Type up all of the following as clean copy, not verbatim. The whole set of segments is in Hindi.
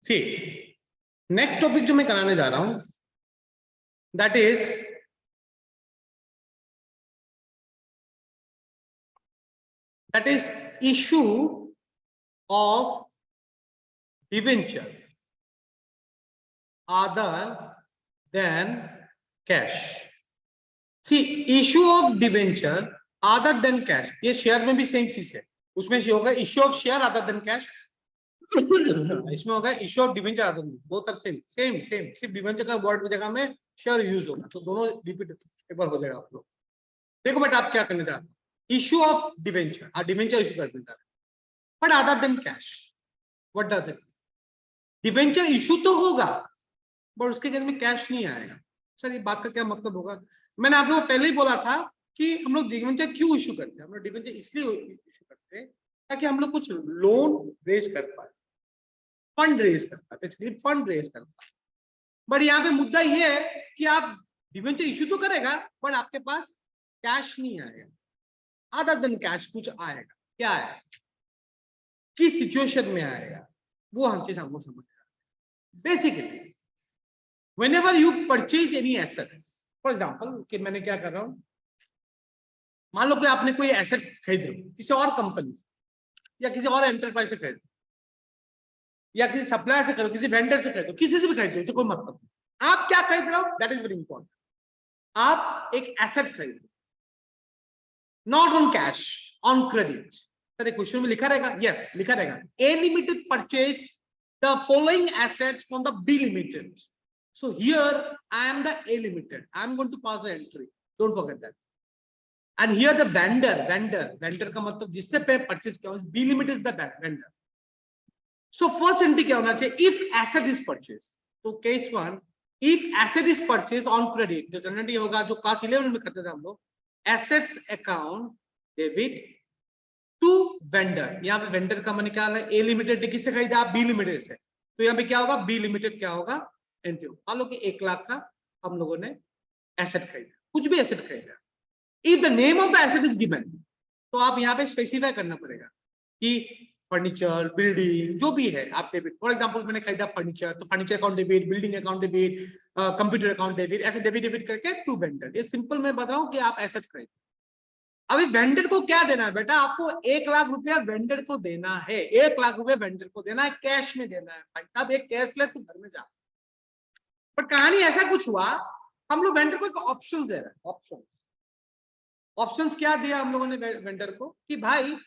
सी नेक्स्ट टॉपिक जो मैं कराने जा रहा हूं that is issue of debenture other than cash. See issue of debenture other than cash, ये शेयर में भी सेम चीज है। उसमें होगा issue of share other than cash, इसमें होगा issue of debenture other than, both are same same same. सिर्फ डिवेंचर का वर्ड की जगह में शेयर यूज होगा, तो दोनों रिपीट एक बार हो जाएगा आप लोग। देखो बेटा आप क्या करने जा रहे हो, issue of debenture, debenture issue करने जा रहे हो, but other than cash what does it. Debenture issue तो होगा बट उसके केस में कैश नहीं आएगा। सर ये बात का क्या मतलब होगा? मैंने आप लोगों को पहले ही बोला था कि हम लोग डिवेंचर क्यों इशू करते हैं। हम लोग डिवेंचर इसलिए इशू करते हैं ताकि हम लोग कुछ लोन रेज कर पाए, फंड रेज कर पाए, बेसिकली फंड रेज कर पाए। बट यहाँ पे मुद्दा ये है कि आप डिवेंचर इशू तो करेगा बट आपके पास कैश नहीं आएगा। अदर देन कैश कुछ आएगा, क्या आएगा, किस सिचुएशन में आएगा, वो हम चीज हम लोग समझ रहे हैं। Basically whenever you purchase any assets, for example कि मैंने क्या कर रहा हूं, मान लो कि आपने कोई एसेट खरीद रहे हो किसी और कंपनी से या किसी और एंटरप्राइज से खरीद या किसी सप्लायर से खरीदो, किसी वेंडर से खरीदो, किसी से भी खरीदो, इससे कोई मतलब नहीं। आप क्या खरीद रहे हो दैट इज वेरी इंपॉर्टेंट। आप एक एसेट खरीद रहे हो, not on cash, on credit. Sir question में लिखा रहेगा, यस लिखा रहेगा, A limited purchase the following assets from the B limited. So here I am the A limited. I am going to pass the entry. Don't forget that. And here the vendor का मतलब जिससे पे परचेज किया, B limit is the vendor. So first entry क्या होना चाहिए? If asset is purchased. तो case 1, if asset is purchased on credit, जो जनरली होगा, जो क्लास 11 में करते थे हम लोग, assets account debit to vendor। यहाँ पे vendor का मैंने क्या है, A limited किससे खरीदा आप? B limited से। तो यहाँ पे क्या होगा? B limited क्या होगा? एंट्री। मान लो कि 1 लाख का हम लोगों ने एसेट खरीदा, कुछ भी एसेट खरीदा। If the name of the asset is given, तो आप यहाँ पे स्पेसिफाई करना पड़ेगा कि फर्नीचर, बिल्डिंग, जो भी है आप डेबिट। फॉर एग्जांपल मैंने खरीदा फर्नीचर, तो furniture account debit, building account debit, computer account debit, ऐसे डेबिट करके टू वेंडर। ये सिंपल मैं बता रहा हूँ कि आप एसेट खरीदो। अभी वेंडर को क्या देना है बेटा? आपको 1 लाख रुपया वेंडर को देना है, 1 लाख रुपया वेंडर को देना है, कैश में देना है। भाई साहब एक कैश ले तो घर में जा। पर कहानी ऐसा कुछ हुआ, हम लोग वेंडर को एक ऑप्शन दे रहे हैं। ऑप्शंस क्या दिया हम लोगों ने वेंडर को कि भाई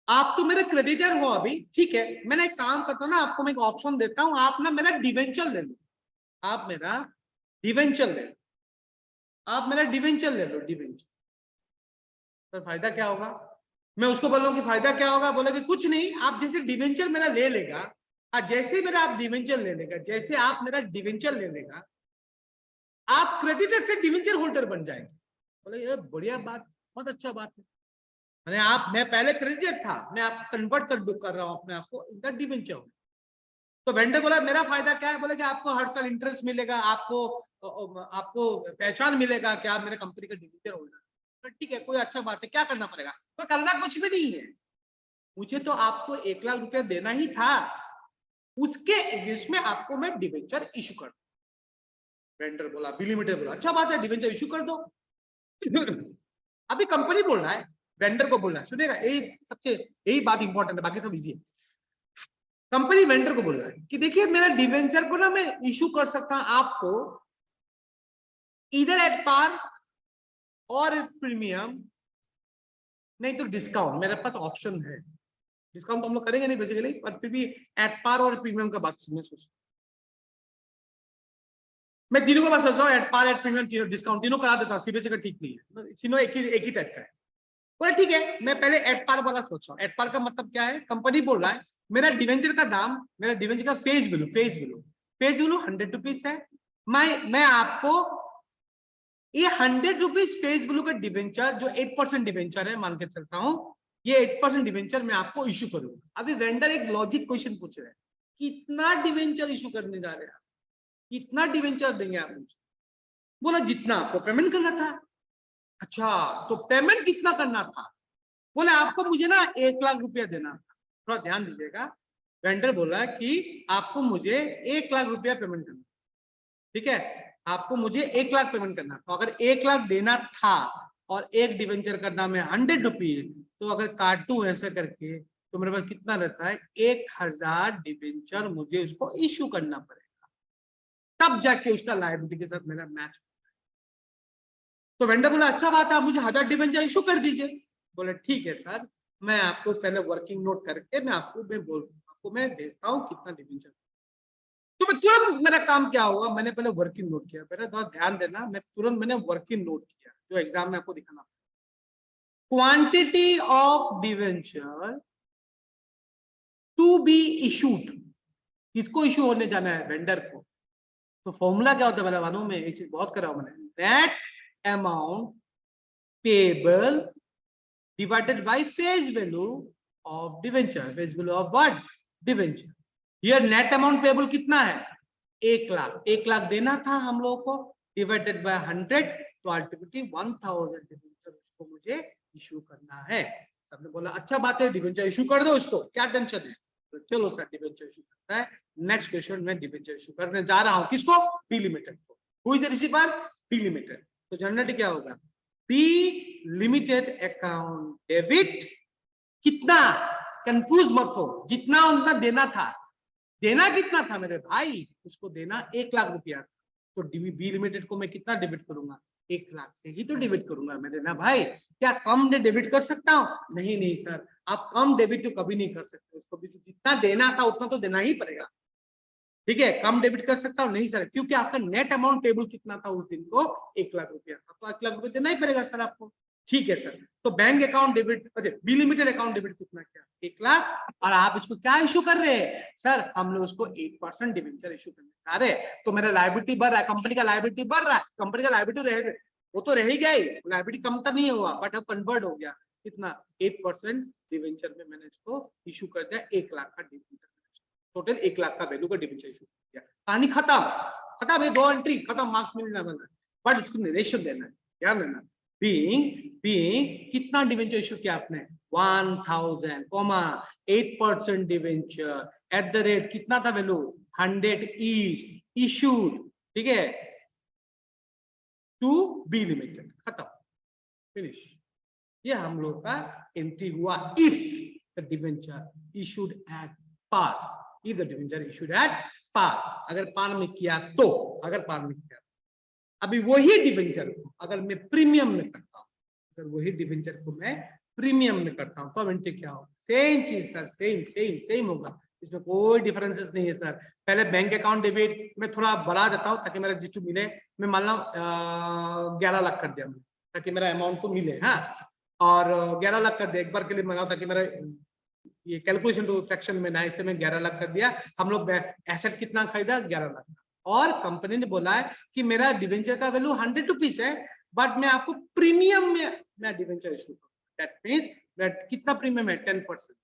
आप तो मेरे क्रेडिटर हो अभी, ठीक है, मैंने एक काम करता हूं ना, आपको मैं एक ऑप्शन देता हूं, आप ना मेरा डिवेंचर ले लो, आप मेरा डिवेंचर ले लो, आप मेरा डिवेंचर ले लो, डिवेंचर। तो फायदा क्या होगा? मैं उसको बोल रहा हूं कि फायदा क्या होगा, बोला कि कुछ नहीं, आप जैसे डिवेंचर मेरा ले लेगा, जैसे मेरा आप डिवेंचर ले लेगा, जैसे आप मेरा डिवेंचर ले लेगा, आप क्रेडिटर से डिवेंचर होल्डर बन जाएंगे। बोले ये बढ़िया बात, बहुत अच्छा बात है। मैं पहले क्रेडिटर था, मैं आपको कन्वर्ट कर रहा हूं अपने आपको इधर डिवेंचर। तो वेंडर बोला मेरा फायदा क्या है? बोले कि आपको हर साल इंटरेस्ट मिलेगा, आपको पहचान मिलेगा कि आप मेरे कंपनी का डिवेंचर होल्डर। तो ठीक है, कोई अच्छा बात है, क्या करना पड़ेगा? तो करना कुछ भी नहीं है, मुझे तो आपको 1 लाख रुपया देना ही था, उसके अगेंस्ट में आपको मैं डिवेंचर इशू कर। वेंडर बोला, बी लिमिटेड बोला अच्छा बात है, डिवेंचर इशू कर दो। अभी कंपनी बोल रहा है, वेंडर को बोल रहा है, सुनेगा, यही बात इंपॉर्टेंट है, बाकी सब इजी है। कंपनी वेंडर को बोल रहा है कि देखिए मेरा डिवेंचर को ना मैं इशू कर सकता हूं आपको इधर एट पार और प्रीमियम, नहीं तो डिस्काउंट। मेरे पास ऑप्शन है, डिस्काउंट तो हम लोग करेंगे नहीं बेसिकली, पर फिर भी एट पार और प्रीमियम का बात सोच, मैं तीनों का बात सोच रहा हूँ, at par, at premium, discount तीनों करा देता हूँ, सीबीएसई का ठीक नहीं है, तीनों एक ही टाइप का है। बोला ठीक है, मैं पहले एट पार वाला सोच रहा हूँ। एट पार का मतलब क्या है? कंपनी बोल रहा है मेरा डिवेंचर का दाम, मेरा डिवेंचर का फेस वैल्यू 100 रुपीज है। मैं आपको ये 100 रुपीज फेस वैल्यू का डिवेंचर, जो 8% डिवेंचर है, मान के चलता हूं, ये 8% डिवेंचर मैं आपको इशू करूंगा। अभी वेंडर एक लॉजिक क्वेश्चन पूछ रहे हैं, कितना डिवेंचर इशू करने जा रहे हैं आप, कितना डिवेंचर देंगे आप मुझे? बोला जितना आपको पेमेंट करना था। अच्छा तो पेमेंट कितना करना था? बोले आपको मुझे ना 1 लाख रुपया देना था। थोड़ा ध्यान दीजिएगा, वेंडर बोला कि आपको मुझे 1 लाख रुपया पेमेंट करना, ठीक है, आपको मुझे 1 लाख पेमेंट करना। तो अगर 1 लाख देना था और एक डिवेंचर का दाम है 100 रुपीज, तो अगर काटू ऐसा करके तो मेरे पास कितना रहता है, 1000 डिवेंचर मुझे उसको इश्यू करना पड़ेगा, तब जाके उसका लायबिलिटी के साथ मेरा मैच। तो वेंडर बोला अच्छा बात है, आप मुझे 1000 डिवेंचर इशू कर दीजिए। बोले ठीक है सर, मैं आपको पहले वर्किंग नोट करके मैं आपको मैं भेजता हूँ कितना डिवेंचर। तो मैं तुरंत, मेरा काम क्या हुआ, मैंने पहले वर्किंग नोट किया, पहले थोड़ा ध्यान देना, मैं तुरंत मैंने वर्किंग नोट किया जो एग्जाम में आपको दिखाना। Quantity of debenture to be issued, किसको इशू होने जाना है, वेंडर को। तो फॉर्मूला क्या होता है, मैंने मालूम है, एक चीज बहुत करा मैंने, net amount payable divided by face value of debenture, face value of what, debenture। Here net amount payable कितना है, 1 लाख, 1 लाख देना था हम लोगों को, डिवाइडेड बाय 100, तो अल्टीमेटली 1000 डिवेंचर उसको मुझे इशू करना है। सबने बोला अच्छा बात है, डिवेंचर इशू कर दो उसको, क्या टेंशन है। तो चलो सर डिवेंचर इशू करता है। नेक्स्ट क्वेश्चन में डिवेंचर इशू करने जा रहा हूं, किसको, बी लिमिटेड को। Who is the receiver, B limited. तो जनरली क्या होगा, बी लिमिटेड अकाउंट डेबिट, कितना, कंफ्यूज मत हो, जितना उतना देना था। देना कितना था मेरे भाई, उसको देना 1 लाख रुपया। तो बी लिमिटेड को मैं कितना डेबिट करूंगा, 1 लाख से ही तो डेबिट करूंगा मैं देना भाई। क्या कम डेबिट कर सकता हूं, नहीं नहीं सर, आप कम डेबिट तो कभी नहीं कर सकते, उसको भी तो जितना देना था उतना तो देना ही पड़ेगा। ठीक है, कम डेबिट कर सकता हूँ नहीं सर, क्योंकि आपका नेट अमाउंट टेबल कितना था उस दिन को, 1 लाख रुपया था, तो 1 लाख रुपया देना ही पड़ेगा सर आपको। ठीक है सर, तो बैंक अकाउंट डेबिट, अच्छा बी लिमिटेड अकाउंट डेबिट कितना, क्या 1 लाख, और आप इसको क्या इशू कर रहे हैं सर, हम लोग उसको 8% डिवेंचर इशू करने जा रहे हैं। तो मेरा लायबिलिटी बढ़ रहा है, कंपनी का लायबिलिटी बढ़ रहा है, कंपनी का लायबिलिटी रहे, वो तो रह ही गया ही, लायबिलिटी कम तो नहीं हुआ, बट अब कन्वर्ट हो गया कितना, 8% डिवेंचर में मैंने इसको इशू कर दिया, 1 लाख का डिवेंचर, टोटल 1 लाख का वैल्यू का डिवेंचर इशू किया, कहानी खत्म। खत्म, ये 2 एंट्री खत्म, मार्क्स मिलना वाला है, बट इसको नरेशन देना है, ध्यान देना। बीइंग कितना डिवेंचर इशू किया आपने, 1000 comma 8% debenture at the rate कितना था वैल्यू, 100 इज इशूड, ठीक है, टू बी लिमिटेड, खत्म, फिनिश। ये हम लोग का एंट्री हुआ if the debenture issued at par, if the debenture issued at par, अगर पार में किया तो, अगर पार में किया। अभी वही डिवेंचर को अगर मैं प्रीमियम में करता हूं, अगर वही डिवेंचर को मैं प्रीमियम में करता हूं, तो अब एंट्री क्या होगा, सेम चीज सर, सेम सेम सेम होगा, इसमें कोई डिफरेंसेस नहीं है सर। पहले बैंक अकाउंट डेबिट मैं थोड़ा बढ़ा देता हूं ताकि मेरा जिसको मिले, मैं मान लो 11 लाख कर दिया मैंने, ताकि मेरा अमाउंट को मिले, हाँ, और 11 लाख कर दिया एक बार के लिए मंगाओ, ताकि मेरा ये कैलकुलेशन टू फ्रैक्शन में ना, इसलिए मैं 11 लाख कर दिया। हम लोग एसेट कितना खरीदा, 11 लाख, और कंपनी ने बोला है कि मेरा डिवेंचर का वैल्यू 100 रुपीज है, बट मैं आपको प्रीमियम में मैं डिवेंचर इशू करूंगा, दैट मींस कितना प्रीमियम है, 10%।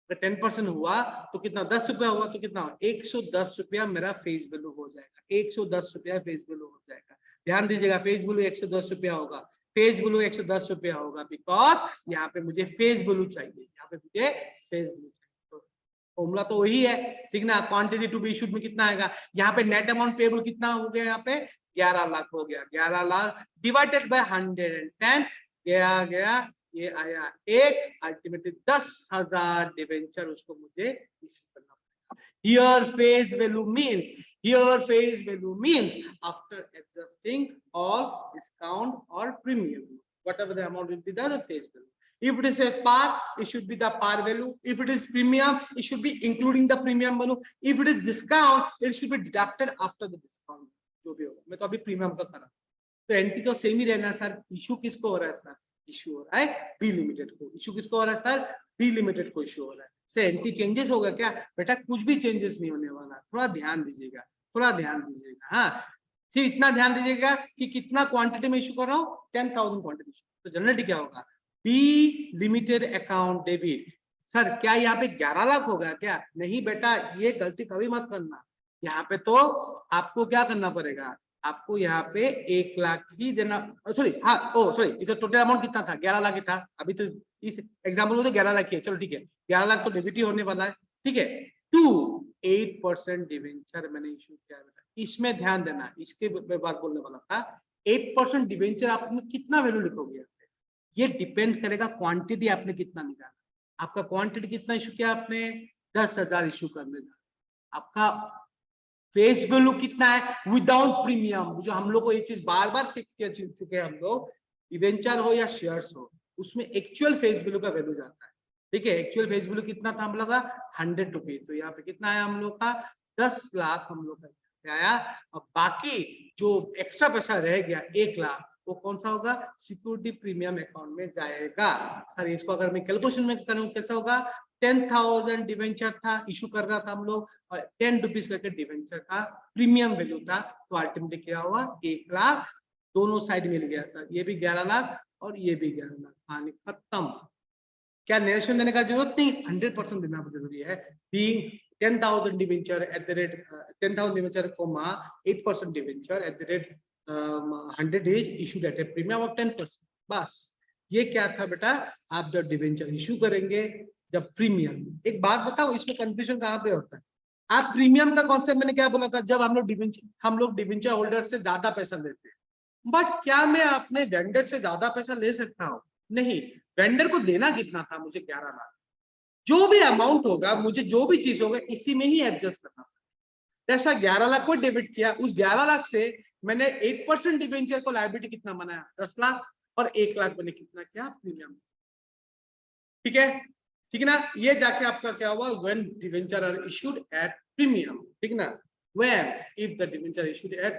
10% हुआ तो कितना, 10 रुपया हुआ तो कितना, 110 रुपया मेरा फेस वैल्यू हो जाएगा, 110 रुपया फेस वैल्यू हो जाएगा। ध्यान दीजिएगा, फेस वैल्यू 110 रुपया होगा, फेस वैल्यू 110 रुपया होगा, बिकॉज यहाँ पे मुझे फेस वैल्यू चाहिए, यहाँ पे मुझे फेस वैल्यू चाहिए। तो फॉर्मूला तो वही है, ठीक ना, क्वांटिटी टू बी इशूड में कितना आएगा, यहाँ पे नेट अमाउंट पेबल कितना हो गया, यहाँ पे 11 लाख हो गया, 11 लाख डिवाइडेड बाय 110 गया, ये आया एक, अल्टीमेटली 10,000 डिवेंचर उसको मुझे इशू करना पड़ेगा। Here face value means after adjusting all discount or premium, whatever the amount will be the face value. If it is a par, it should be the par value. If it is premium, it should be including the premium value. If it is discount, it should be deducted after the discount. जो भी होगा, मैं तो अभी प्रीमियम का करा, तो एंट्री तो सेम ही रहना सर। इशू किसको हो रहा है सर, इशू हो रहा है बी लिमिटेड को। इशू किसको हो रहा है सर, बी लिमिटेड को इशू हो रहा है। से एंट्री चेंजेस होगा क्या, बेटा कुछ भी चेंजेस नहीं होने वाला, थोड़ा ध्यान दीजिएगा, थोड़ा ध्यान दीजिएगा। हाँ, सिर्फ इतना ध्यान दीजिएगा कि कितना क्वांटिटी में इशू कर रहा हूँ, 10,000 क्वांटिटी। तो जनरली क्या होगा, B limited account debit. Sir क्या यहाँ पे 11 लाख होगा क्या, नहीं बेटा, ये गलती कभी मत करना। यहाँ पे तो आपको क्या करना पड़ेगा, आपको यहाँ पे 1 लाख ही देना, सॉरी, हाँ, ओ सॉरी, इधर टोटल अमाउंट कितना था, 11 लाख ही था। अभी तो इस एग्जाम्पल में तो 11 लाख ही है, चलो ठीक है, 11 लाख तो डेबिट ही होने वाला है, ठीक है। टू 8% डिवेंचर मैंने इशू किया बेटा। इसमें ध्यान देना, इसके बात बोलने वाला था। 8% डिवेंचर आपने कितना वैल्यू लिखोगे? ये डिपेंड करेगा क्वांटिटी आपने कितना निकाला। आपका क्वांटिटी कितना इशू किया आपने? 10,000 इशू करने जा। आपका फेस वैल्यू कितना है विदाउट प्रीमियम? जो हम लोग को ये चीज बार बार सीख के चुके हैं हम लोग, डिवेंचर हो या शेयर्स हो, उसमें एक्चुअल फेस वैल्यू का वैल्यू जाता है। ठीक है, एक्चुअल फेस वैल्यू कितना था हम लोग का? 100 रुपीज। तो यहाँ पे कितना आया हम लोग का? 10 लाख हम लोग का आया। और बाकी जो एक्स्ट्रा पैसा रह गया 1 लाख, वो कौन सा होगा? सिक्योरिटी प्रीमियम अकाउंट में जाएगा। सर इसको अगर मैं कैलकुलेशन में करूं कैसा होगा? 10,000 डिवेंचर था, इशू कर रहा था हम लोग, और 10 रुपीज करके डिवेंचर का प्रीमियम वैल्यू था। तो अल्टीमेटली क्या हुआ? 1 लाख। दोनों साइड मिल गया सर, ये भी 11 लाख और ये भी 11 लाख। कहानी खत्म। क्या नरेशन देने का जरूरत नहीं? 100% देना जरूरी है। Being 10,000 debenture at the rate 10,000 debenture comma 8% debenture at the rate 100 is issued at a premium of 10%। बस ये क्या था बेटा? आप जब डिवेंचर इशू करेंगे, जब प्रीमियम, एक बात बताओ इसमें कंफ्यूजन कहाँ पे होता है? आप प्रीमियम का कॉन्सेप्ट मैंने क्या बोला था? जब हम लोग डिवेंचर होल्डर से ज्यादा पैसा लेते हैं। बट क्या मैं अपने वेंडर से ज्यादा पैसा ले सकता हूँ? नहीं। वेंडर को देना कितना था मुझे? 11 लाख। जो भी अमाउंट होगा, मुझे जो भी चीज होगा, इसी में ही एडजस्ट करना। जैसा 11 लाख को डेबिट किया, उस 11 लाख से मैंने 8% डिवेंचर को लायबिलिटी कितना बनाया? 10 लाख। और 1 लाख मैंने कितना किया? प्रीमियम। ठीक है, ठीक है ना? ये जाके आपका क्या हुआ? When debenture are issued at premium. ठीक ना? When if the debenture issued at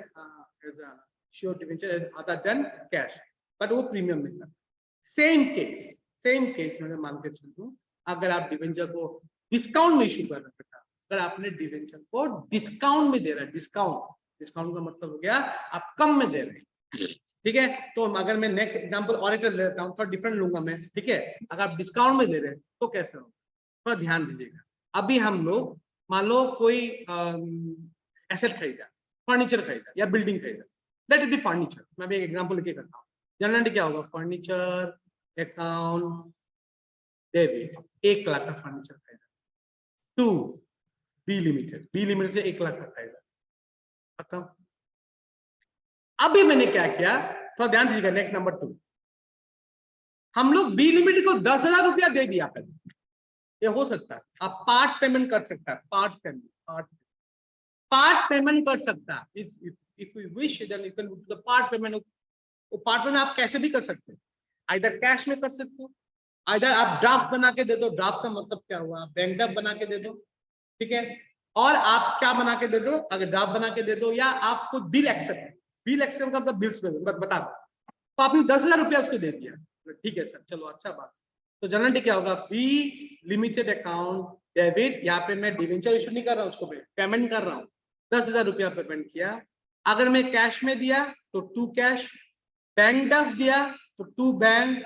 as a sure debenture as other than cash, but वो प्रीमियम में था। सेम केस मैंने मान के चलूं, अगर आप डिवेंचर को डिस्काउंट में इशू कर रहे थे, अगर आपने डिवेंचर को डिस्काउंट में दे रहा है, डिस्काउंट का मतलब हो गया आप कम में दे रहे हैं। ठीक है, तो अगर मैं नेक्स्ट एग्जांपल ऑडिटर लेता हूं, थोड़ा डिफरेंट लूंगा मैं। ठीक है, अगर आप डिस्काउंट में दे रहे हैं तो कैसे होगा? थोड़ा ध्यान दीजिएगा। अभी हम लोग मान लो कोई एसेट खरीदा, फर्नीचर खरीदा या बिल्डिंग खरीदा, लेट इट बी फर्नीचर। मैं भी एक एग्जांपल लेके करता हूँ। जनरली क्या होगा? फर्नीचर अकाउंट डेबिट, 1 लाख का फर्नीचर खरीदा। टू बी लिमिटेड से 1 लाख का खरीदा, खत्म। अभी मैंने क्या किया, थोड़ा ध्यान दीजिएगा। नेक्स्ट नंबर 2, हम लोग बी लिमिटेड को 10,000 रुपया दे दिया पहले। ये हो सकता है, आप पार्ट पेमेंट कर सकता है, पार्ट पेमेंट कर सकता है। If you wish then you can do the part payment. वो पार्ट पेमेंट आप कैसे भी कर सकते हैं, आइदर कैश में कर सकते हो, आइदर आप ड्राफ्ट बना के दे दो। ड्राफ्ट का मतलब क्या हुआ? बैंक ड्राफ्ट बना के दे दो। ठीक है, और आप क्या बना के दे दो? अगर ड्राफ्ट बना के दे दो, या आपको बिल एक्सेप्ट का मतलब बिल्स में बता दो, तो आपने 10,000 रुपया उसको दे दिया। ठीक है सर, चलो अच्छा बात। तो जनरली क्या होगा? बी लिमिटेड अकाउंट डेबिट, यहाँ पे मैं डिवेंचर इशू नहीं कर रहा हूँ, उसको पेमेंट कर रहा हूँ। 10,000 रुपया पेमेंट किया। अगर मैं कैश में दिया तो 2 कैश, बैंक ड्राफ्ट दिया तो 2 बैंक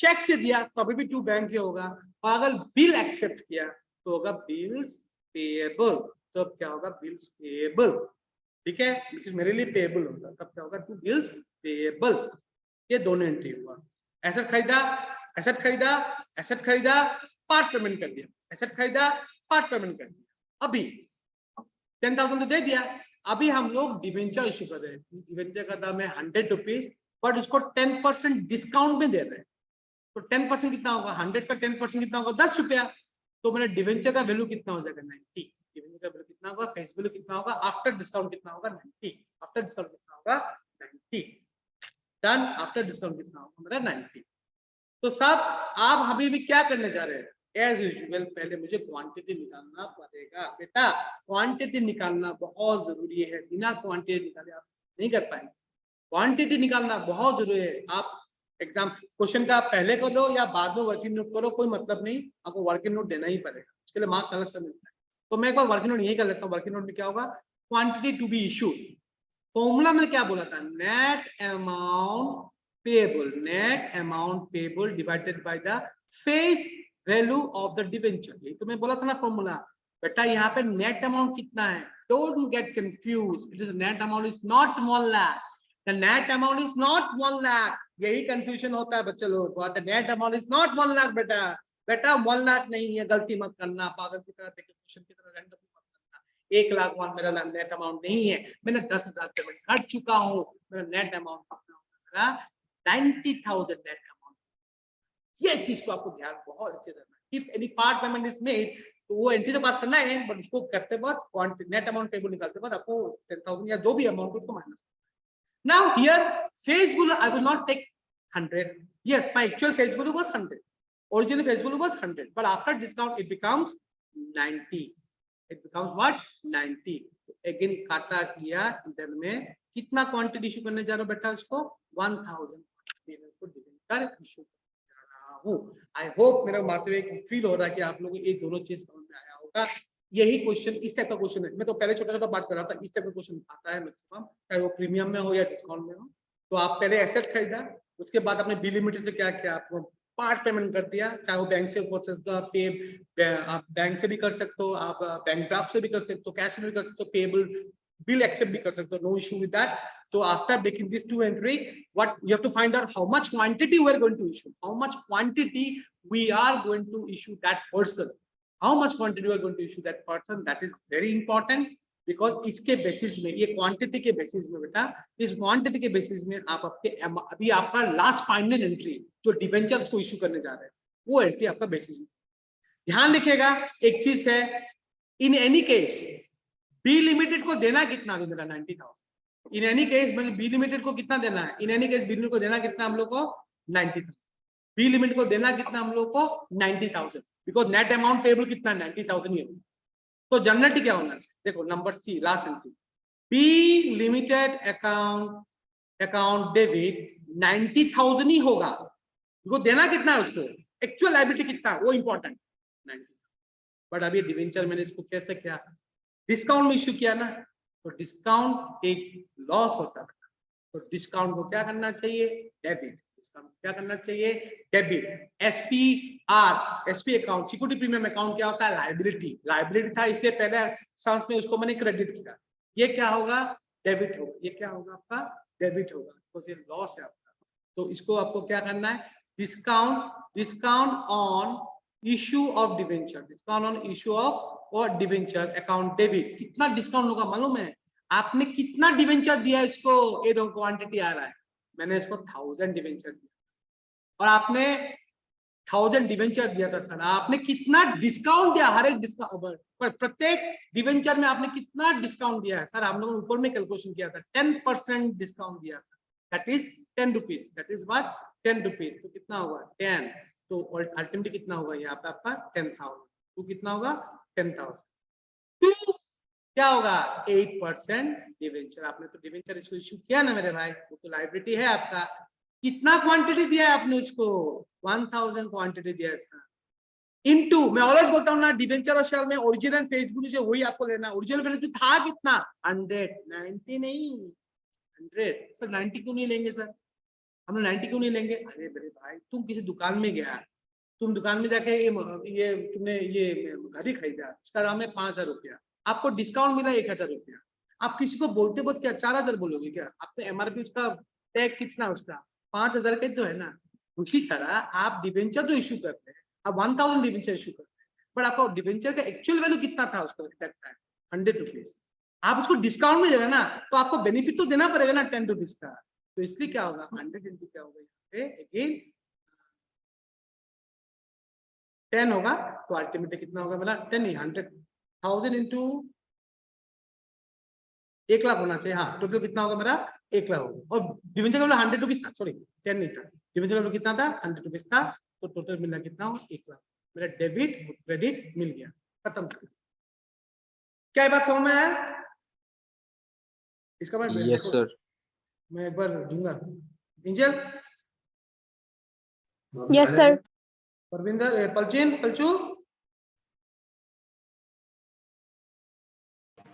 चेक से दिया तो अभी भी 2 बैंक ही होगा। और अगर बिल एक्सेप्ट किया तो होगा बिल्स पेएबल। तो अब क्या होगा? Bills payable. ठीक है, बिकॉज़ मेरे लिए पेएबल होगा, तब क्या होगा? 2 बिल्स पेएबल। ये दोनों एंट्री हुआ। एसेट खरीदा, पार्ट पेमेंट कर दिया। एसेट खरीदा, पार्ट पेमेंट कर दिया। अभी 10,000 तो दे दिया। अभी हम लोग डिवेंचर इशू कर रहे हैं। डिवेंचर का दाम है 100 रुपीज, बट उसको 10% डिस्काउंट में दे रहे हैं। तो 10% कितना होगा? 100 का 10% कितना होगा? 10 रुपया। तो मैंने डिवेंचर का वैल्यू कितना हो जाएगा? 90। डिवेंचर का वैल्यू कितना होगा? फेस वैल्यू कितना होगा? आफ्टर डिस्काउंट कितना होगा? 90। आफ्टर डिस्काउंट कितना होगा? 90। डन। आफ्टर डिस्काउंट कितना होगा मेरा? 90। तो सब आप अभी भी क्या करने जा रहे हैं? एज यूजुअल पहले मुझे क्वांटिटी निकालना पड़ेगा बेटा। क्वांटिटी निकालना बहुत जरूरी है, बिना क्वांटिटी निकाले आप नहीं कर पाएंगे। क्वांटिटी निकालना बहुत जरूरी है। आप एग्जाम क्वेश्चन का पहले करो या बाद में वर्किंग नोट करो, कोई मतलब नहीं, आपको वर्किंग नोट देना ही पड़ेगा, उसके लिए मार्क्स अलग से मिलता है। तो मैं एक बार वर्किंग नोट यही कर लेता हूँ। वर्किंग नोट में क्या होगा? Quantity to be issued, formula में क्या बोला था? Net amount payable divided by the face value of the debenture. यही तो मैं बोला था ना फॉर्मूला। बेटा यहाँ पे नेट अमाउंट कितना है? Don't get confuse, it is net amount is not 1 lakh. The net amount is not 1 lakh. यही कंफ्यूजन होता है बच्चे लोगों को। The net amount is not 1 lakh बेटा, बेटा 1 लाख नहीं है, गलती मत करना, पागल की तरह देखे क्वेश्चन की तरह रैंडम मत करना। 1 लाख वन मेरा नेट अमाउंट नहीं है, मैंने 10,000 पेमेंट कर चुका हूँ, मेरा नेट अमाउंट कितना होगा, मेरा 90,000 नेट अमाउंट। ये चीज को आपको ध्यान बहुत अच्छे से रखना। If any part payment is made तो वो एंट्री तो पास करना है, बट उसको करते वक्त नेट अमाउंट पेबल निकालते वक्त आपको 10,000 या जो भी अमाउंट उसको minus. Now here face value I will not take 100. Yes, my actual face value was 100. Original face value was 100, but after discount it becomes 90. It becomes what? 90. तो again काटा किया, इधर में कितना क्वांटिटी इशू करने जा रहा हूँ बेटा, उसको 1000 को डिवाइड कर इशू जा रहा हूँ। आई होप मेरा बात में फील हो रहा है कि आप लोगों को ये दोनों चीज समझ में आया होगा। यही क्वेश्चन, इस टाइप का क्वेश्चन है, मैं तो पहले छोटा छोटा बात कर रहा था, इस टाइप का क्वेश्चन आता है मैक्सिमम, चाहे वो प्रीमियम में हो या डिस्काउंट में हो। तो आप पहले एसेट खरीदा, उसके बाद आपने बी लिमिटेड से क्या किया, आपको पार्ट पेमेंट कर दिया, चाहे वो बैंक से पे, आप बैंक से भी कर सकते हो, आप बैंक ड्राफ्ट से भी कर सकते हो, कैश में भी कर सकते हो, पेबल बिल एक्सेप्ट भी कर सकते हो, नो इशू विद दैट। तो after making this two entry, what you have to find out how much quantity we are going to issue, how much quantity we are going to issue that person, how much quantity we are going to issue that person, that is very important, because इसके बेसिस में, ये क्वांटिटी के बेसिस में बेटा, इस क्वांटिटी के बेसिस में आप आपके अभी आपका लास्ट फाइनल एंट्री जो डिवेंचर्स को इशू करने जा रहे हैं, वो एंट्री आपका बेसिस में। ध्यान रखिएगा एक चीज है, in any case B limited को देना कितना, अभी मेरा 90,000, इन एनी केस मतलब बी लिमिटेड को कितना देना है, in any case B limited को देना कितना हम लोग को 90,000, बी लिमिटेड को देना कितना हम लोग को 90,000, बिकॉज नेट अमाउंट पेबल कितना 90,000 ही होगा। तो जनरली क्या होना चाहिए, देखो number C last entry, B limited account debit 90,000 ही होगा, उसको देना कितना है, उसको एक्चुअल लायबिलिटी कितना है वो इंपॉर्टेंट 90,000। बट अभी डिवेंचर मैंने इसको कैसे किया, डिस्काउंट में इश्यू किया ना, तो डिस्काउंट एक लॉस होता है, तो डिस्काउंट को क्या करना चाहिए, डेबिट, डिस्काउंट क्या करना चाहिए, debit. SP account, security premium account क्या होता है, लायबिलिटी, लायबिलिटी था इसलिए पहले सांस में उसको मैंने क्रेडिट किया, ये क्या होगा, डेबिट होगा, ये क्या होगा आपका, डेबिट होगा, तो ये लॉस है आपका। तो इसको आपको क्या करना है, discount on issue of debenture, discount on issue of और डिवेंचर अकाउंट डेबिट, कितना डिस्काउंट होगा मालूम है, आपने कितना डिवेंचर दिया इसको, ये दो क्वांटिटी आ रहा है, मैंने इसको 1000 डिवेंचर दिया और आपने 1000 डिवेंचर दिया था सर, आपने कितना डिस्काउंट दिया, हर एक डिस्काउंट पर प्रत्येक डिवेंचर में आपने कितना डिस्काउंट दिया है, सर हम लोगों ने ऊपर में कैलकुलेशन किया था 10% डिस्काउंट दिया था, that is 10 rupees, that is what 10 rupees, तो कितना होगा 10, तो अल्टीमेटली कितना होगा यहाँ पे आपका 10,000, तो कितना होगा 10,000, तो क्या होगा 8% डिवेंचर, आपने तो डिवेंचर इसको इशू किया ना मेरे भाई, वो तो लायबिलिटी है आपका, कितना क्वांटिटी दिया है आपने उसको, 1000 क्वांटिटी दिया है सर, इनटू, मैं ऑलवेज बोलता हूँ ना डिवेंचर और शेयर में ओरिजिनल फेस वैल्यू जो वही आपको लेना, ओरिजिनल फेस वैल्यू था कितना 100, 90 नहीं 100, सर 90 क्यों नहीं लेंगे सर, हम 90 क्यों नहीं लेंगे, अरे मेरे भाई तुम किसी दुकान में गया, तुम दुकान में जाके ये तुमने ये घड़ी खरीदा, इसका दाम है 5,000 रुपया, आपको डिस्काउंट मिला 1,000 रुपया, आप किसी को बोलते बोलते क्या 4,000 बोलोगे क्या, आप तो एमआरपी उसका टैग कितना उसका 5,000 का तो है ना। उसी तरह आप डिवेंचर जो इशू करते हैं, आप 1000 डिवेंचर इशू करते हैं, बट आपको डिवेंचर का एक्चुअल वैल्यू कितना था उसका 100 रुपीज, आप उसको डिस्काउंट में दे रहे हैं ना, तो आपको बेनिफिट तो देना पड़ेगा ना 10 रुपीज का, तो इसलिए क्या होगा 100 इंटू क्या होगा यहाँ पे अगेन 10 होगा, तो अल्टीमेटली कितना होगा मेरा 10 नहीं 100,000 इंटू 1 लाख होना चाहिए, हाँ टोटल कितना होगा मेरा 1 लाख होगा, और डिवेंचर का 100 रुपीज था, सॉरी 10 नहीं था, डिवेंचर का कितना था 100 रुपीज था, तो टोटल मिला कितना हो 1 लाख, मेरा डेबिट क्रेडिट मिल गया, खत्म। क्या बात समझ में आया, इसका मैं यस सर, मैं एक बार दूंगा, Injal, yes sir, Parvinder, Palchu,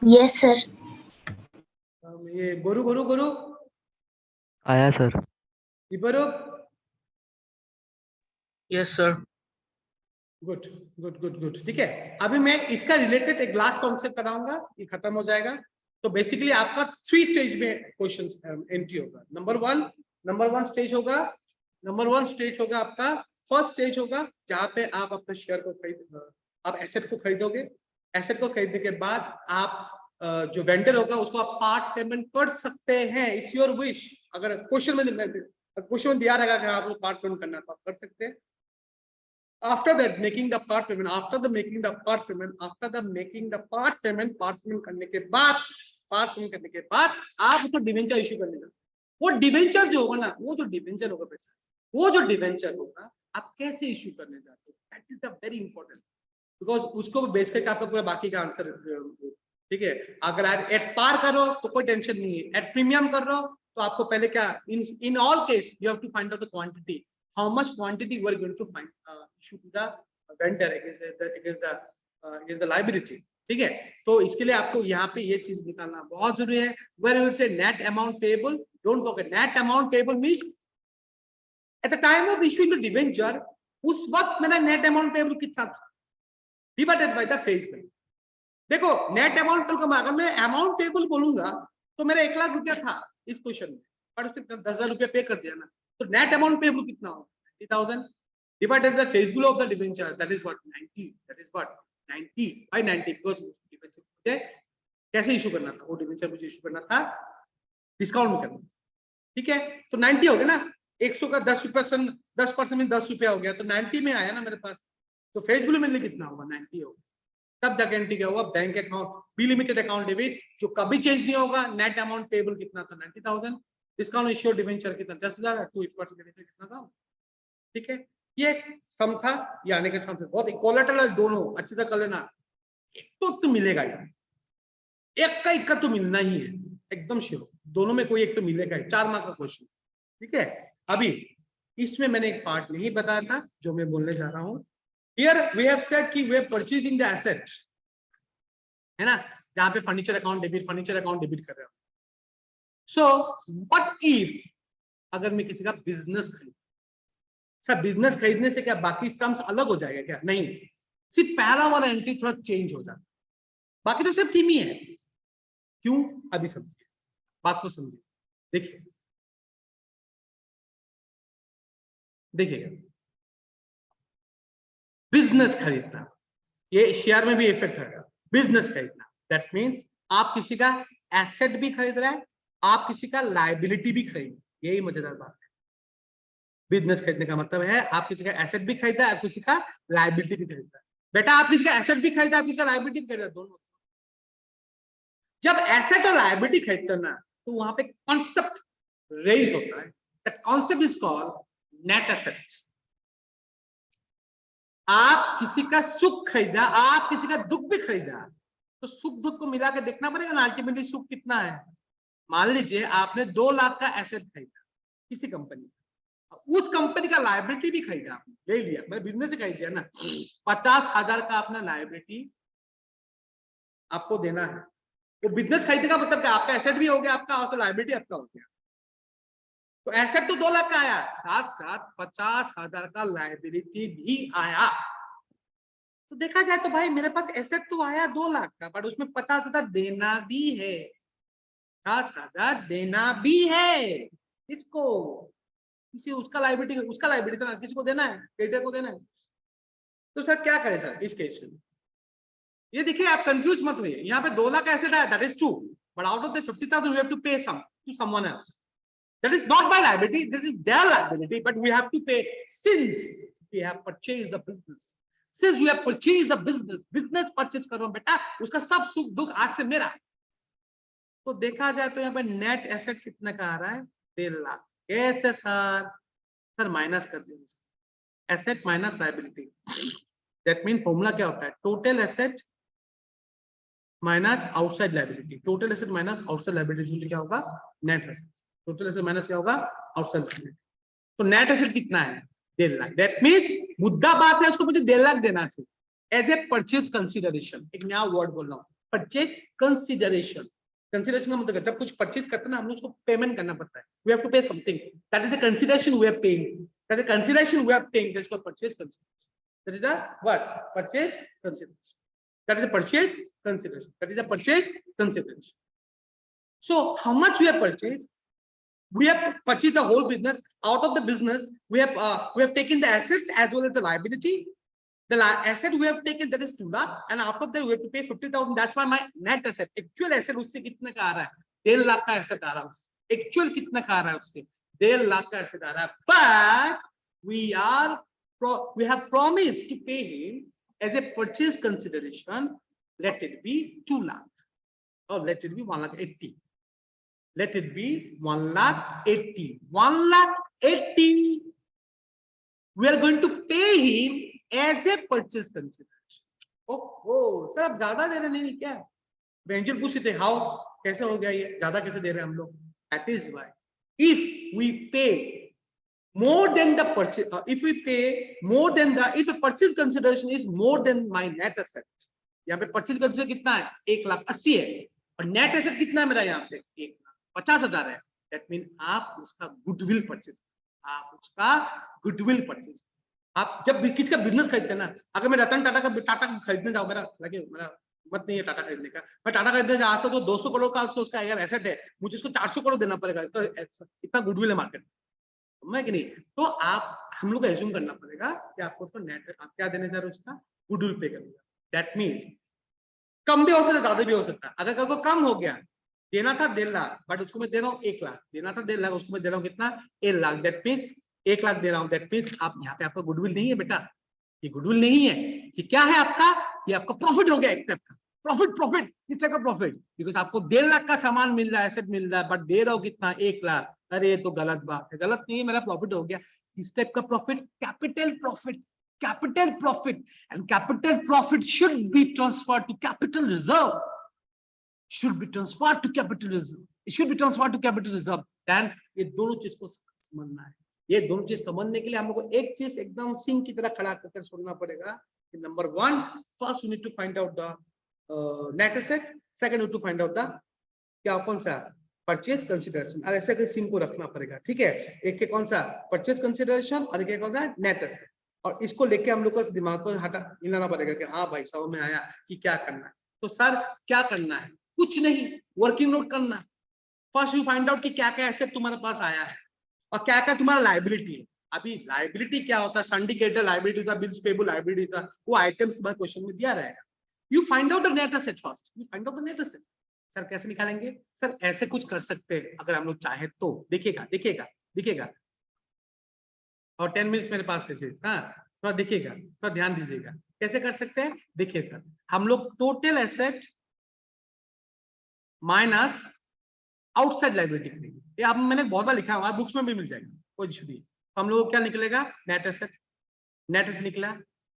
yes sir, ये गुरु आया सर, इबरो, yes sir, good good good good, ठीक है। अभी मैं इसका रिलेटेड एक लास्ट कॉन्सेप्ट कराऊंगा, ये खत्म हो जाएगा। तो बेसिकली आपका 3 स्टेज में क्वेश्चन एंट्री होगा। नंबर वन स्टेज होगा आपका फर्स्ट स्टेज होगा जहां पे आप अपने शेयर को आप एसेट को खरीदोगे। एसेट को खरीदने के बाद आप जो वेंडर होगा उसको आप पार्ट पेमेंट कर सकते हैं, इट्स योर विश। अगर क्वेश्चन में दिया रहेगा कि आपको पार्ट पेमेंट करना है तो आप कर सकते हैं। After that, making the part payment, after the making the part payment, after the making the part payment करने के बाद, part payment करने के बाद आप उसको डिवेंचर इश्यू करने जाते। वो डिवेंचर जो होगा ना, वो जो डिवेंचर होगा बेटा, वो जो डिवेंचर होगा आप कैसे इश्यू करने जाते हो, that is the very important, because उसको बेस करके आपका पूरा बाकी का आंसर, ठीक है। अगर आप एट पार करो तो कोई टेंशन नहीं है, एट प्रीमियम कर रहे हो तो आपको पहले क्या, in all case you have to find out the quantity, how much quantity we are going to find issue to the vendor against the liability, ठीक है। तो इसके लिए आपको यहाँ पे ये चीज निकालना बहुत जरूरी है। where you will say net amount payable, don't forget net amount payable means at the time of issuing the debenture उस वक्त मेरा net amount payable कितना था divided by the face value। देखो net amount payable, अगर मैं amount payable बोलूंगा तो मेरा 1 लाख रुपया था इस क्वेश्चन में, पर उसने 10,000 रुपया पे कर दिया ना, तो नेट अमाउंट पेबल कितना होगा 90,000 divided by face value of the debenture, that is what 90, that is what 90 by 90, because debenture मुझे कैसे इशू करना था, वो डिबेंचर मुझे इशू करना था डिस्काउंट में करना, ठीक है। तो 90 हो गया ना, 100 का 10% में 10 रुपया हो गया, तो 90 में आया ना मेरे पास, तो फेस वैल्यू मेरे लिए कितना होगा 90 होगा। तब जाके एंट्री क्या होगा, bank account B limited account debit जो कभी चेंज नहीं होगा, नेट अमाउंट पेबल कितना था 90,000, डिस्काउंट इश्यूड डिवेंचर कितना 10,000, 2% डिवेंचर कितना था, ठीक है। ये सम था, ये आने के चांसेस बहुत, कोलैटरल दोनों अच्छे से कर लेना, एक तो मिलेगा ही, एक का इक्का तो मिलना ही है एकदम श्योर, दोनों में कोई एक तो मिलेगा ही, 4 मार्क का क्वेश्चन, ठीक है। अभी इसमें मैंने एक पार्ट नहीं बताया था जो मैं बोलने जा रहा हूं। Here we have said कि we are purchasing the asset, है ना, जहां पे फर्नीचर अकाउंट डेबिट कर रहे हो। So what if अगर मैं किसी का बिजनेस खरीद, सर बिजनेस खरीदने से क्या बाकी सम्स अलग हो जाएगा क्या? नहीं, सिर्फ पहला वाला एंट्री थोड़ा चेंज हो जाता, बाकी तो सब थीम ही है। क्यों? अभी समझिए, बात को समझिए। देखिए बिजनेस खरीदना, ये शेयर में भी इफेक्ट है। बिजनेस खरीदना दैट मींस आप किसी का एसेट भी खरीद रहे हैं, आप किसी का लायबिलिटी भी खरीद, यही मजेदार बात है। बिजनेस खरीदने का मतलब है आप किसी का एसेट भी खरीदा है, किसी का लायबिलिटी भी खरीदा है। बेटा आप किसी का एसेट भी खरीदा, आप किसी का लायबिलिटी भी खरीदा, दोनों। जब एसेट और लायबिलिटी खरीदते हो ना, तो वहां पे कॉन्सेप्ट रेज होता है, that concept is called net asset. आप किसी का सुख खरीदा, आप किसी का दुख भी खरीदा, तो सुख दुख को मिला के देखना पड़ेगा ना, अल्टीमेटली सुख कितना है। मान लीजिए आपने 2 लाख का एसेट खरीदा किसी कंपनी, उस कंपनी का लायबिलिटी भी खरीदा, आपने ले लिया, मैंने बिजनेस से खरीद लिया ना, 50,000 का अपना लायबिलिटी आपको देना है। वो बिजनेस खरीदने का मतलब क्या, आपका एसेट भी हो गया आपका, और तो लायबिलिटी आपका हो गया। तो एसेट तो 2 लाख का आया, साथ साथ 50,000 का लायबिलिटी भी आया। तो देखा जाए तो भाई मेरे पास एसेट तो आया 2 लाख का, बट उसमें 50,000 देना भी है, 50,000 देना भी है। किसको? किसी उसका लायबिलिटी तो ना किसी को देना है, क्रेडिटर को देना है। तो सर क्या करें सर इस केस में? ये देखिए आप कंफ्यूज मत हुए, यहाँ पे 2 लाख एसेट आया, that is true, but out of the 50,000 we have to pay some to someone else, that is not my liability, that is their liability, but we have to pay since we have purchased the business, since we have purchased the business purchase कर रहा हूं बेटा, उसका सब सुख दुख आज से मेरा। तो देखा जाए तो यहाँ पे नेट एसेट कितने का आ रहा है 1.5 लाख। कैसे सर? सर माइनस कर दीजिए, asset minus liability, that mean formula क्या होता है, total asset minus outside liability, total asset minus outside liability क्या होगा, net asset. Total asset minus क्या होगा, आउटसाइड लायबिलिटी। तो नेट एसेट कितना है 1.5 लाख, दैट मींस मुद्दा बात है उसको मुझे 1.5 लाख देना चाहिए एज ए परचेज कंसीडरेशन। एक नया वर्ड बोल रहा हूँ, परचेज कंसीडरेशन। कंसीडरेशन का मतलब जब कुछ परचेज करते हैं ना, हम उसको पेमेंट करना पड़ता है, we have to pay something, that is the consideration we are paying, that is the consideration we are paying, that is called purchase consideration, that is the what, purchase consideration, that is the purchase consideration, that is the purchase consideration. So how much we have purchased, we have purchased the whole business. Out of the business, we have taken the assets as well as the liability. The asset we have taken, that is 2 lakh, and after that we have to pay 50,000. That's why my net asset, actual asset उससे कितने का आ रहा है? 1.5 लाख का asset आ रहा है उससे. Actual कितने का आ रहा है उससे? 1.5 लाख का asset आ रहा है. But we have promised to pay him as a purchase consideration. Let it be 2 lakh, or let it be 1,80,000. Let it be 1,80,000. 1,80,000. We are going to pay him as a purchase consideration. Oh, sir, आप ज्यादा दे रहे नहीं क्या? बेंचर पूछते थे, हाउ कैसे हो गया ये, ज्यादा कैसे दे रहे हैं हम लोग? That is why if we pay more than the purchase, if the purchase consideration is more than my net asset, यहाँ पे purchase consideration कितना है? 1,80,000 है, और net asset कितना है मेरा यहाँ पे? 1,50,000 है. That means आप उसका गुडविल परचेज, आप जब भी किसका बिजनेस खरीदते हैं ना, अगर मैं रतन टाटा खरीदने जाऊं, मेरा मत नहीं है टाटा खरीदने का, मैं टाटा खरीदने जा आज तो 200 करोड़ का उसका अगर एसेट है, मुझे उसको 400 करोड़ देना पड़ेगा. इतना गुडविल है मार्केट में कि नहीं? तो आप हम लोग को एज्यूम करना पड़ेगा कि आपको उसको नेट आप क्या देने जा रहे हो, उसका गुडविल पे करेगा. दैट मीन्स कम भी हो सकता है, ज्यादा भी हो सकता है. अगर कल को कम हो गया, देना था 1.5 लाख, बट उसको मैं दे रहा हूँ 1 लाख, देना था 1.5 लाख, उसको मैं दे रहा हूँ कितना? 1 लाख. दैट मीन्स 1 लाख दे रहा हूँ. दैट मीन्स आप यहाँ पे आपका गुडविल नहीं है बेटा, ये गुडविल नहीं है. ये क्या है आपका? ये आपका प्रॉफिट हो गया, एक टाइप का प्रॉफिट. किस टाइप का प्रॉफिट? बिकॉज आपको 1.5 लाख का सामान मिल रहा है, एसेट मिल रहा है, बट दे रहा हूँ कितना? 1 लाख. अरे ये तो गलत बात है. गलत नहीं है, मेरा प्रॉफिट हो गया. इस टाइप का profit capital profit. And capital profit should be transferred to capital reserve. Then ये दोनों चीज को समझना है. ये दोनों चीज समझने के लिए हम लोग को एक चीज एकदम सिंह की तरह खड़ा करके सुनना पड़ेगा. Number 1, first you need to find out the net asset. Second you to find out the क्या कौन सा परचेज कंसिडरेशन. और ऐसे सिंह को रखना पड़ेगा. ठीक है, एक के कौन सा परचेज कंसिडरेशन और एक कौन सा नेट एसेट. और इसको लेके हम लोग को दिमाग को हिलाना पड़ेगा कि हाँ भाई समझ में आया कि क्या करना है. तो सर क्या करना है? कुछ नहीं, वर्किंग नोट करना. फर्स्ट यू फाइंड आउट कि क्या क्या एसेट तुम्हारे पास आया है और क्या क्या तुम्हारा लायबिलिटी है. अभी लायबिलिटी क्या होता है? सिंडिकेटेड लायबिलिटी था, बिल्स पेबल लायबिलिटी था, वो आइटम्स तुम्हारे क्वेश्चन में दिया रहेगा. You find out the net asset first. You find out the net asset. Sir कैसे निकालेंगे? सर ऐसे कुछ कर सकते हैं अगर हम लोग चाहे तो. दिखेगा और 10 मिनट्स मेरे पास है. हाँ, थोड़ा दिखेगा, थोड़ा ध्यान दीजिएगा. कैसे कर सकते हैं? देखिए सर, हम लोग total asset minus outside liability करेंगे. ये आप मैंने बहुत बार लिखा है, हमारे बुक्स में भी मिल जाएगा, कोई इशू नहीं. हम लोग को क्या निकलेगा? नेट एसेट निकला.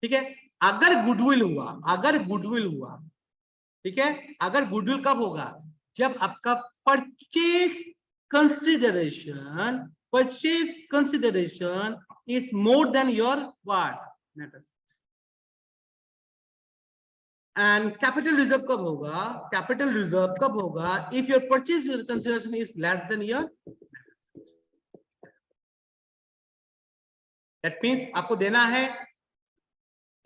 ठीक है, अगर गुडविल हुआ, ठीक है, अगर गुडविल कब होगा? जब आपका purchase consideration is more than your what? Net asset. And capital reserve कब होगा? If your purchase consideration is less than your net asset. That means आपको देना है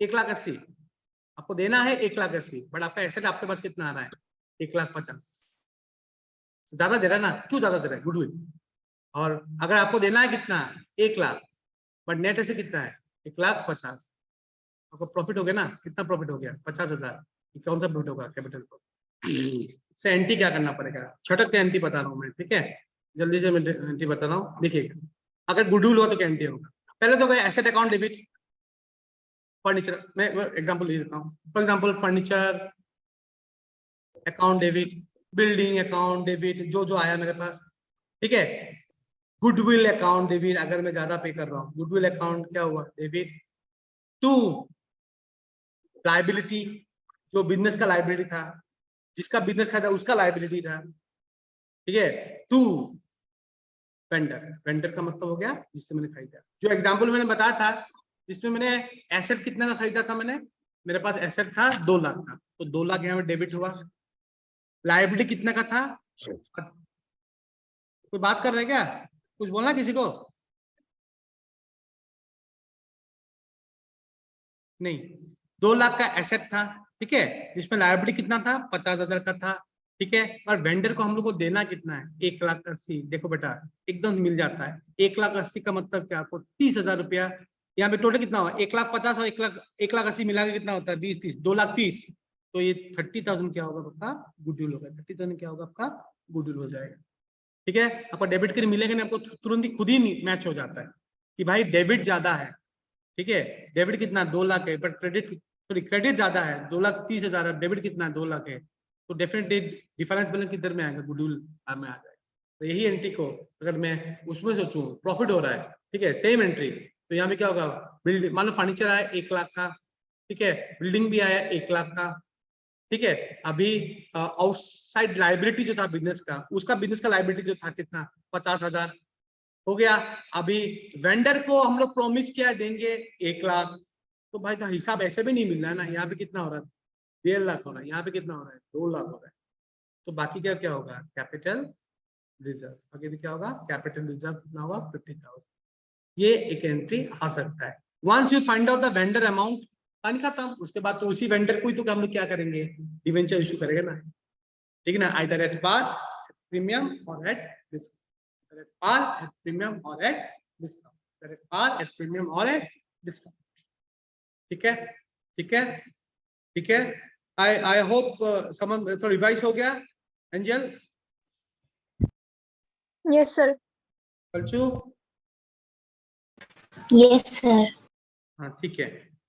1,80,000, आपको देना है 1,80,000, बट आपका एसेट आपके पास कितना आ रहा है? 1,50,000. ज्यादा दे रहा है ना? क्यों ज्यादा दे रहा है? गुडविल. और अगर आपको देना है कितना? 1 लाख, बट नेट एसेट कितना है? 1,50,000. आपको प्रॉफिट हो गया ना? कितना प्रॉफिट हो गया? 50,000. कौन सा प्रॉफिट होगा? Capital profit. से एंटी क्या करना पड़ेगा? छटक के एंटी बता रहा हूं मैं. ठीक है, जल्दी से मैं एंटी बता रहा हूं. देखिएगा, अगर गुडविल हुआ तो क्या एंटी होगा? पहले तो एसेट अकाउंट डेबिट. फर्नीचर, मैं एग्जांपल दे देता हूं. For example furniture account debit, building account debit, जो आया मेरे पास. ठीक है, गुडविल अकाउंट डेबिट, अगर मैं ज्यादा पे कर रहा हूँ, गुडविल अकाउंट क्या हुआ? डेबिट. 2 लायबिलिटी, जो बिजनेस का लायबिलिटी था, जिसका बिजनेस खरीदा उसका लायबिलिटी था. ठीक है, 2 वेंडर का मतलब हो गया जिससे मैंने खरीदा. जो एग्जांपल मैंने बताया था जिसमें मैंने एसेट कितना का खरीदा था, मेरे पास एसेट था 2 लाख का, तो 2 लाख यहाँ पे डेबिट हुआ. लायबिलिटी कितना का था? कोई बात कर रहे हैं क्या? कुछ बोलना किसी को? नहीं, 2 लाख का एसेट था. ठीक है, जिसमें लायबिलिटी कितना था? 50,000 का था. ठीक है। और वेंडर को हम लोग को देना कितना है, 1,80,000। देखो बेटा एकदम मिल जाता है। 1,80,000 का मतलब क्या, आपको 30,000 रुपया। यहाँ पे टोटल कितना हुआ, 1,50,000 और 1,80,000 मिला के कितना होता है, 20 30 2,30,000। तो ये 30,000 क्या होगा आपका, गुडविल होगा। 30,000 क्या होगा आपका, गुडविल हो जाएगा। ठीक है। आपका डेबिट क्रेडिट मिलेगा नहीं, आपको तुरंत ही खुद ही मैच हो जाता है कि भाई डेबिट ज्यादा है। ठीक है, डेबिट कितना 2 लाख है, बट क्रेडिट ज्यादा है, 2,30,000 है, डेबिट कितना 2 लाख है। तो डेफिनेटली डिफरेंस बैलेंस किधर में आएगा, गुडविल में आ जाएगा। तो यही एंट्री को अगर मैं उसमें सोचूं, प्रॉफिट हो रहा है, ठीक है, सेम एंट्री, तो यहाँ पे क्या होगा, बिल्डिंग मान लो फर्नीचर आया 1 लाख का, ठीक है, बिल्डिंग भी आया 1 लाख का। ठीक है, अभी आउटसाइड लाइबिलिटी जो था बिजनेस का, उसका बिजनेस का लाइबिलिटी जो था कितना, 50,000 हो गया। अभी वेंडर को हम लोग प्रॉमिस किया देंगे 1 लाख, तो भाई तो हिसाब ऐसे भी नहीं मिल रहा है ना। यहाँ पे कितना हो रहा है, 1.5 लाख हो रहा है, यहाँ पे कितना हो रहा है, 2 लाख हो रहा है। तो बाकी क्या क्या होगा, कैपिटल रिजर्व। आगे क्या होगा, कैपिटल रिजर्व कितना होगा, 50,000। ये एक एंट्री आ सकता है। Once you find out the vendor amount, पानी खत्म। उसके बाद तो उसी वेंडर को ही तो हम लोग क्या करेंगे, डिवेंचर इशू करेंगे ना। ठीक है ना, आइदर एट पार, प्रीमियम और at discount, at par, at premium और at discount, at par, at premium और एट डिस्काउंट। ठीक है, ठीक है, ठीक है। आई होप समझ थोड़ा रिवाइज हो गया। Angel, Yes, sir. कलचू, Yes, sir. हाँ ठीक है।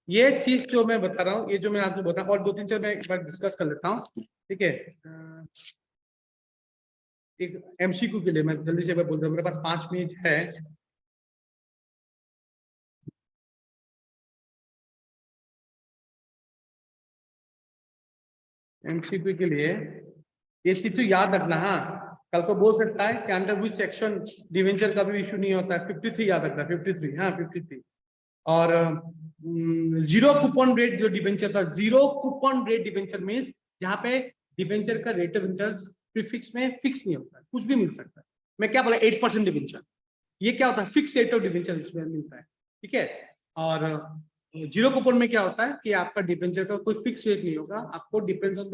ये चीज जो मैं बता रहा हूँ, ये जो मैं आपको बता, और 2 3 मैं एक बार डिस्कस कर लेता हूँ। ठीक है, एक एमसीक्यू के लिए मैं जल्दी से बोल दूं, मेरे पास 5 मिनट है। एमसीक्यू के लिए ये चीज तो याद रखना। हाँ, कल को बोल सकता है कि अंडर विच सेक्शन डिवेंचर का भी इशू नहीं होता है। 53 याद रखना, 53, हाँ 53। और जीरो कूपन रेट जो डिवेंचर था, zero coupon rate debenture means जहां पे डिवेंचर का रेट ऑफ इंटरेस्ट प्रीफिक्स में फिक्स नहीं होता है, कुछ भी मिल सकता है। मैं क्या बोला, 8% डिवेंचर, ये क्या होता है, फिक्स रेट ऑफ डिवेंचर इसमें मिलता है। ठीक है, और जीरो कूपन में क्या होता है कि आपका डिवेंचर का कोई फिक्स रेट नहीं होगा, आपको depends on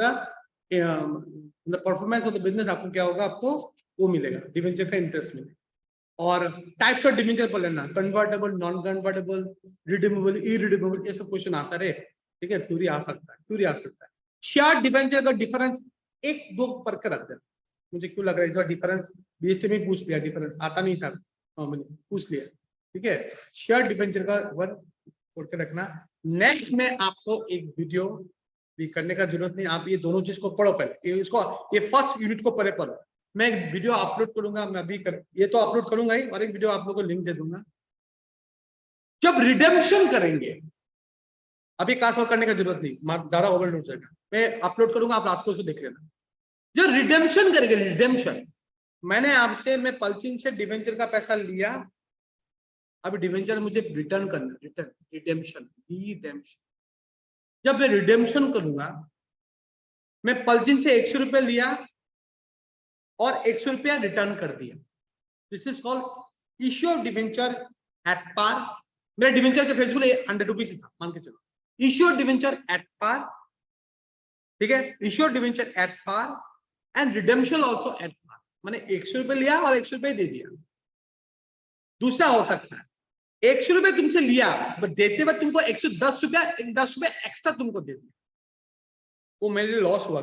the performance of the business, आपको क्या होगा, आपको वो मिलेगा, डिवेंचर का इंटरेस्ट मिलेगा। और टाइप्स ऑफ डिवेंचर पर लेना, convertible, non convertible, redeemable, irredeemable, ये सब क्वेश्चन आता रहे। ठीक है, थ्योरी आ सकता है, थ्योरी आ सकता है। शेयर डिवेंचर का डिफरेंस 1-2 पढ़ के रख देना। मुझे क्यों लग रहा है इस बार डिफरेंस बीएसटी में पूछ लिया, डिफरेंस आता नहीं था, मैंने पूछ लिया। ठीक है, शेयर डिवेंचर का वन पढ़ के रखना। नेक्स्ट में आपको एक वीडियो भी करने का जरूरत नहीं, आप ये दोनों चीज को पढ़ो पहले, ये फर्स्ट यूनिट को पहले पढ़ो। मैं एक वीडियो अपलोड करूंगा, मैं अभी ये तो अपलोड करूंगा ही, और एक वीडियो आप लोगों को लिंक दे दूंगा। जब रिडेम्पशन करेंगे, अभी क्लास और करने का जरूरत नहीं, ज्यादा ओवरलोड हो जाएगा, मैं अपलोड करूंगा, आप रात को उसको देख लेना। जब रिडेम्पशन करेंगे, रिडेम्पशन, मैंने आपसे, मैं पल्चिन से डिवेंचर का पैसा लिया, अभी डिवेंचर मुझे रिटर्न करना, रिटर्न, रिडेम्पशन, रिडेम्पशन। जब मैं रिडेम्पशन करूंगा, मैं पल्चिन से 100 रुपया लिया और 100 रुपया रिटर्न कर दिया। This is called issue of debenture at par. मेरा डिवेंचर का फेस वैल्यू 100 रुपीज था, मान के चलो। Issue of debenture at par, ठीक है, issue of debenture at par and redemption also at par. मैंने 100 रुपये लिया और 100 रुपये दे दिया। दूसरा हो सकता है 100 रुपये तुमसे लिया, बट देते वक्त तुमको 110 रुपया, 10 रुपये एक्स्ट्रा तुमको दे दिया, वो मेरे लिए लॉस हुआ,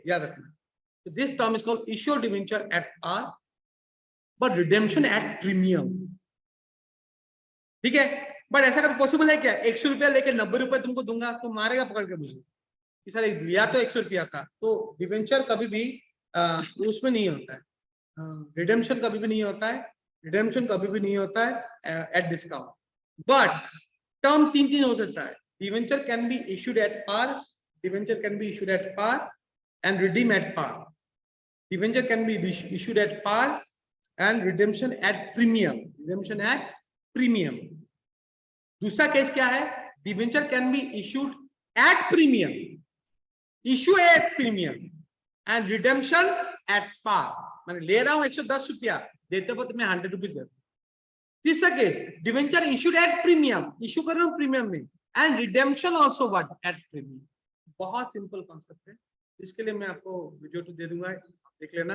याद रखना। So this term is called issue of debenture at par, but redemption at premium. ठीक है, बट ऐसा कर पॉसिबल है क्या, 100 रुपया लेके 90 रुपए तुमको दूंगा, तो मारेगा पकड़ के मुझे कि सर लिया तो 100 रुपया था। तो डिवेंचर कभी भी उसमें नहीं होता है, रिडेम्पशन कभी भी नहीं होता है, रिडेम्पशन कभी भी नहीं होता है एट डिस्काउंट। बट टर्म 3 हो सकता है, debenture can be issued at par, debenture can be issued at par and redeem at par. Debenture can be issued at par and redemption at premium. Redemption at premium. दूसरा केस क्या है, debenture can be issued at premium, issue at premium and redemption at par. मैंने ले रहा हूं 110 रुपया, देते वक्त मैं 100 रुपीज देता हूं। तीसरा case, debenture issued at premium, issue कर रहा हूं प्रीमियम में, and redemption also what, at premium. बहुत सिंपल कॉन्सेप्ट है, इसके लिए मैं आपको वीडियो तो दे दूंगा, देख लेना।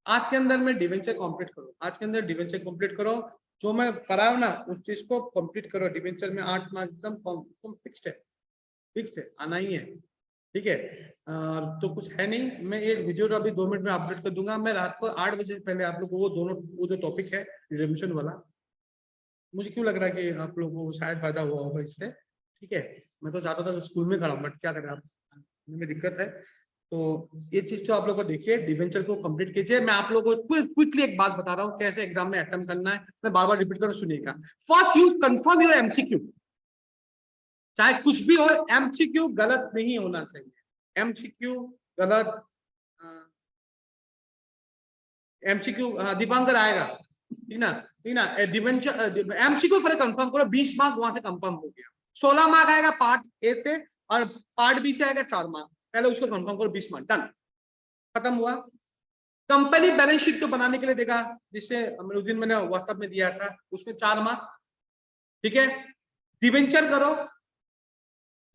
आज के अंदर में डिवेंचर कंप्लीट करो, आज के अंदर डिवेंचर कंप्लीट करो, जो मैं पढ़ाऊं ना उस चीज को कंप्लीट करो। डिवेंचर में 8 मार्क्स एकदम फिक्स्ड है, आना ही है, ठीक है। तो कुछ है नहीं, मैं एक वीडियो तो अभी 2 मिनट में अपलोड कर दूंगा। मैं रात को 8 बजे से पहले आप लोग को वो जो टॉपिक है रिडम्पशन वाला, मुझे क्यों लग रहा है कि आप लोगों को शायद फायदा हुआ होगा इससे, ठीक है। मैं तो चाहता था स्कूल में खड़ा हूँ, बट क्या करें, आप में दिक्कत है। तो ये चीज तो आप लोग को देखिए, डिवेंचर को कंप्लीट कीजिए। मैं आप लोगों को क्विकली एक बात बता रहा हूँ कैसे एग्जाम में अटेम्प्ट करना है, मैं बार बार रिपीट कर सुनिएगा। First you confirm your MCQ, चाहे कुछ भी हो, एमसीक्यू गलत नहीं होना चाहिए। एमसीक्यू गलत, एमसीक्यू दीपांकर आएगा, ठीक ना, ठीक ना। डिवेंचर एमसीक्यू पर कंफर्म करो, 20 मार्क वहां से कंफर्म हो गया। 16 मार्क आएगा पार्ट ए से और पार्ट बी से आएगा 4 मार्क, पहले उसको कंफर्म करो, 20 मार्क डन, खत्म हुआ। कंपनी बैलेंस शीट को बनाने के लिए देगा, जिससे उस दिन मैंने व्हाट्सएप में दिया था, उसमें 4 मार्क, ठीक है। डिवेंचर करो,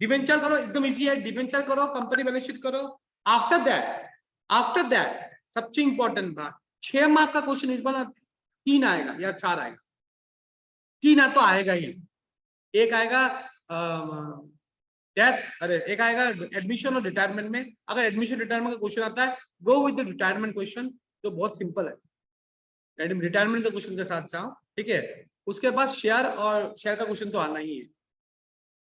डिवेंचर करो, एकदम इजी है। डिवेंचर करो, कंपनी बैलेंस शीट करो। आफ्टर दैट सबसे इंपॉर्टेंट बात, 6 मार्क का क्वेश्चन इस बार 3 आएगा या 4 आएगा, 3 तो आएगा ही। एक आएगा डेथ, अरे एक आएगा एडमिशन और रिटायरमेंट में। अगर एडमिशन रिटायरमेंट का क्वेश्चन आता है, go with the retirement question, तो बहुत सिंपल है, रिटायरमेंट का क्वेश्चन के साथ जाओ, ठीक है। उसके बाद शेयर और शेयर का क्वेश्चन तो आना ही है,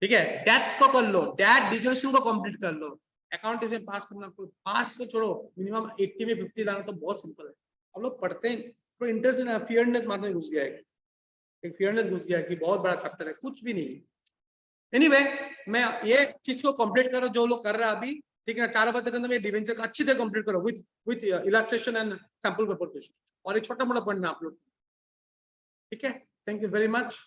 ठीक है। डेट को कर लो, डेट डिक्लेरेशन को कंप्लीट कर लो। अकाउंटेंसी पास करना, पास तो छोड़ो, मिनिमम 80 में 50 लाना तो बहुत सिंपल है। हम लोग पढ़ते हैं तो इंटरेस्ट ना, फियरनेस मात्र में घुस गया है, एक फियरनेस घुस गया है कि बहुत बड़ा चैप्टर है, कुछ भी नहीं है। एनीवे, मैं ये चीज को कंप्लीट करो जो लोग कर रहे हैं अभी, ठीक है। 4 बजे तक अंदर डिवेंचर का अच्छी तरह कंप्लीट करो with illustration and sample paper question, और एक छोटा मोटा पॉइंट में आप लोग, ठीक है। Thank you very much.